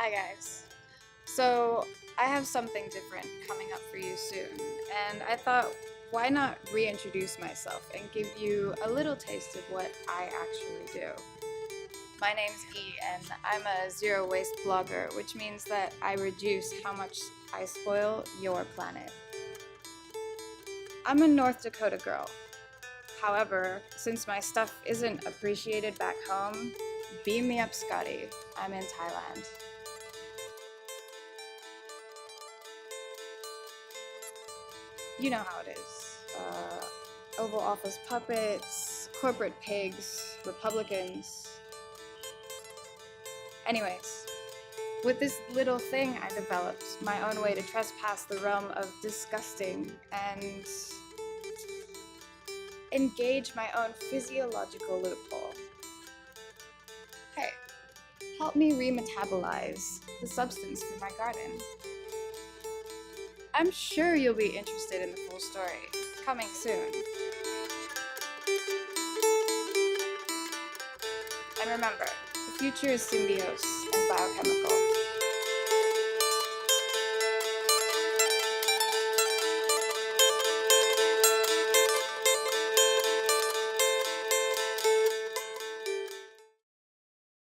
Hi guys. So I have something different coming up for you soon, and I thought, why not reintroduce myself and give you a little taste of what I actually do. My name's E, and I'm a zero waste blogger, which means that I reduce how much I spoil your planet. I'm a North Dakota girl. However, since my stuff isn't appreciated back home, beam me up, Scotty. I'm in Thailand. You know how it is. Oval Office puppets, corporate pigs, Republicans. Anyways, with this little thing I developed, my own way to trespass the realm of disgusting and engage my own physiological loophole. Hey, help me remetabolize the substance from my garden. I'm sure you'll be interested in the full story, coming soon. And remember, the future is symbiose and biochemical.